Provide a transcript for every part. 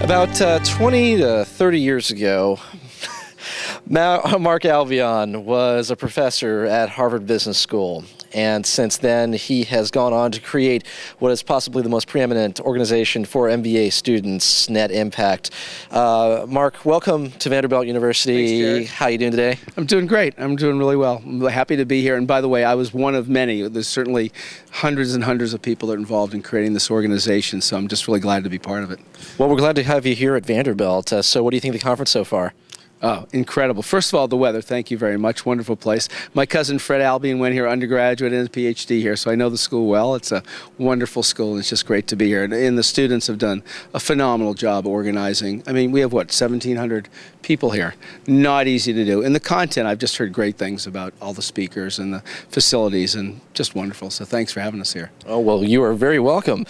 About 20 to 30 years ago, Mark Albion was a professor at Harvard Business School, and since then he has gone on to create what is possibly the most preeminent organization for MBA students, Net Impact. Mark, welcome to Vanderbilt University. Thanks, how are you doing today? I'm doing great. I'm doing really well. I'm happy to be here. And by the way, I was one of many. There's certainly hundreds and hundreds of people that are involved in creating this organization, so I'm just really glad to be part of it. Well, we're glad to have you here at Vanderbilt. So what do you think of the conference so far? Oh, incredible. First of all, the weather. Thank you very much. Wonderful place. My cousin Fred Albion went here undergraduate and a PhD here, so I know the school well. It's a wonderful school, and it's just great to be here. And the students have done a phenomenal job organizing. I mean, we have, what, 1,700 people here. Not easy to do. And the content, I've just heard great things about all the speakers and the facilities, and just wonderful. So thanks for having us here. Oh, well, you are very welcome.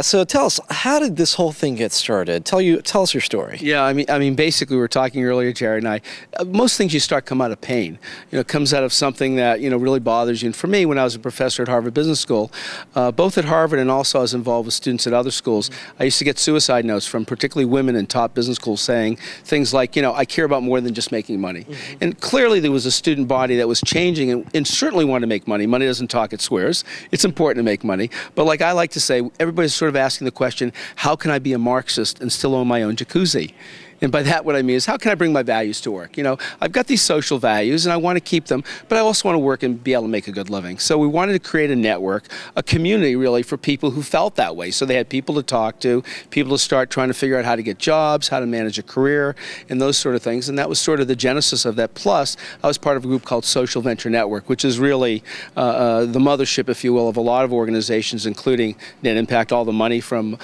So tell us, how did this whole thing get started? Tell us your story. Yeah, I mean, basically, we were talking earlier, Jared and I. Most things you start come out of pain. You know, it comes out of something that, you know, really bothers you. And for me, when I was a professor at Harvard Business School, both at Harvard and also I was involved with students at other schools, I used to get suicide notes from particularly women in top business schools saying things like, you know, I care about more than just making money. And clearly there was a student body that was changing and certainly wanted to make money. Money doesn't talk, it swears. It's important to make money. But like I like to say, everybody's sort of asking the question, how can I be a Marxist and still own my own jacuzzi? And by that, what I mean is, how can I bring my values to work? You know, I've got these social values, and I want to keep them, but I also want to work and be able to make a good living. So we wanted to create a network, a community, really, for people who felt that way. So they had people to talk to, people to start trying to figure out how to get jobs, how to manage a career, and those sort of things. And that was sort of the genesis of that. Plus, I was part of a group called Social Venture Network, which is really the mothership, if you will, of a lot of organizations, including Net Impact. All the money from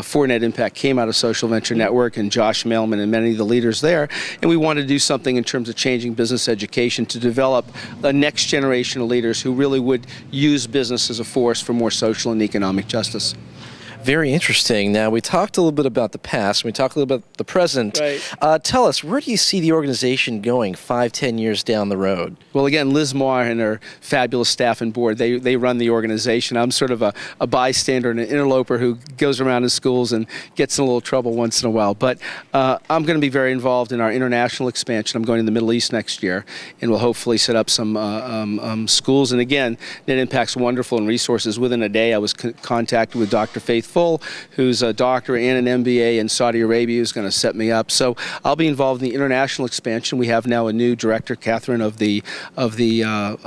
for Net Impact came out of Social Venture Network, and Josh Mailman and many of the leaders there, and we wanted to do something in terms of changing business education to develop the next generation of leaders who really would use business as a force for more social and economic justice. Very interesting. Now, we talked a little bit about the past, we talked a little bit about the present. Right. Tell us, where do you see the organization going 5–10 years down the road? Well, again, Liz Moore and her fabulous staff and board, they run the organization. I'm sort of a bystander and an interloper who goes around in schools and gets in a little trouble once in a while. But I'm going to be very involved in our international expansion. I'm going to the Middle East next year, and we'll hopefully set up some schools. And again, Net Impact's wonderful in resources. Within a day, I was contacted with Dr. Faith Full, who's a doctor and an MBA in Saudi Arabia, who's going to set me up. So I'll be involved in the international expansion. We have now a new director, Catherine, of the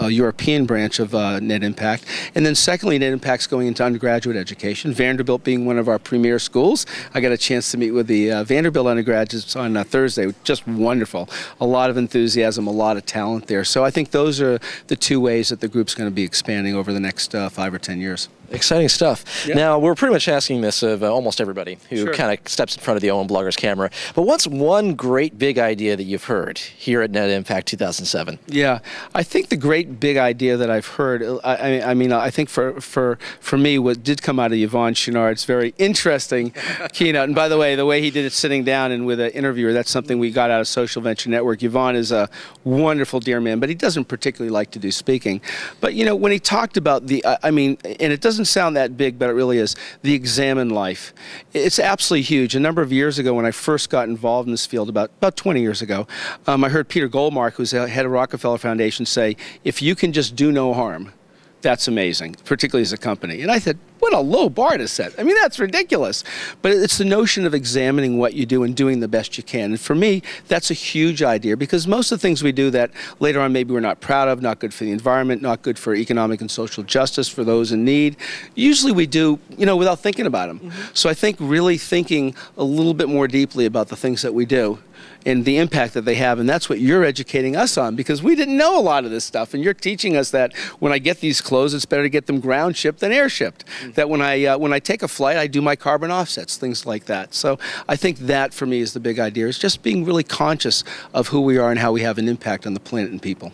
European branch of Net Impact. And then secondly, Net Impact's going into undergraduate education. Vanderbilt being one of our premier schools. I got a chance to meet with the Vanderbilt undergraduates on Thursday. Just wonderful. A lot of enthusiasm, a lot of talent there. So I think those are the two ways that the group's going to be expanding over the next 5 or 10 years. Exciting stuff. Yeah. Now, we're pretty much asking this of almost everybody who kind of steps in front of the OwenBloggers camera. But what's one great big idea that you've heard here at Net Impact 2007? Yeah, I think the great big idea that I've heard, I think for me, what did come out of Yvon Chouinard's very interesting keynote, and by the way he did it sitting down and with an interviewer, that's something we got out of Social Venture Network. Yvon is a wonderful, dear man, but he doesn't particularly like to do speaking. But, you know, when he talked about and it doesn't sound that big, but it really is, the examine life. It's absolutely huge. A number of years ago, when I first got involved in this field, about 20 years ago, I heard Peter Goldmark, who's the head of Rockefeller Foundation, say, if you can just do no harm, that's amazing, particularly as a company. And I said, what a low bar to set. I mean, that's ridiculous. But it's the notion of examining what you do and doing the best you can. And for me, that's a huge idea, because most of the things we do that later on maybe we're not proud of, not good for the environment, not good for economic and social justice for those in need, usually we do, you know, without thinking about them. So I think really thinking a little bit more deeply about the things that we do and the impact that they have, and that's what you're educating us on, because we didn't know a lot of this stuff, and you're teaching us that when I get these clothes, it's better to get them ground shipped than air shipped. That when I take a flight, I do my carbon offsets, things like that. So I think that for me is the big idea, is just being really conscious of who we are and how we have an impact on the planet and people.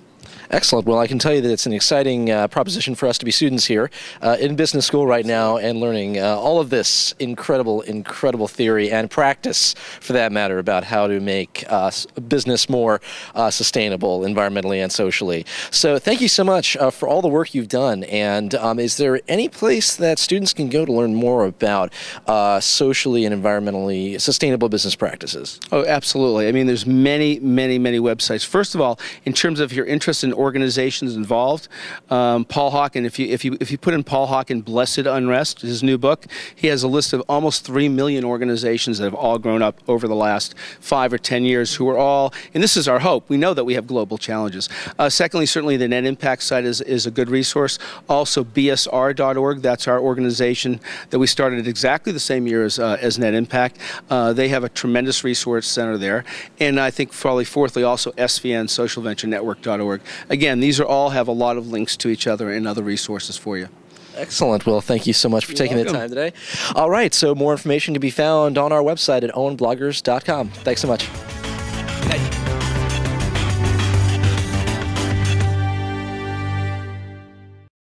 Excellent. Well, I can tell you that it's an exciting proposition for us to be students here in business school right now and learning all of this incredible theory and practice, for that matter, about how to make business more sustainable environmentally and socially. So thank you so much for all the work you've done. And is there any place that students can go to learn more about socially and environmentally sustainable business practices? Oh, absolutely. I mean, there's many websites. First of all, in terms of your interest in organizations involved, Paul Hawken, if you put in Paul Hawken, Blessed Unrest, his new book, he has a list of almost 3 million organizations that have all grown up over the last 5 or 10 years who are all, and this is our hope, we know that we have global challenges. Secondly, certainly the Net Impact site is a good resource. Also bsr.org, that's our organization that we started at exactly the same year as Net Impact. They have a tremendous resource center there. And I think probably fourthly also SVN, socialventurenetwork.org. Again, these are all have a lot of links to each other and other resources for you. Excellent. Well, thank you so much for taking the time today. All right, so more information can be found on our website at OwenBloggers.com. Thanks so much.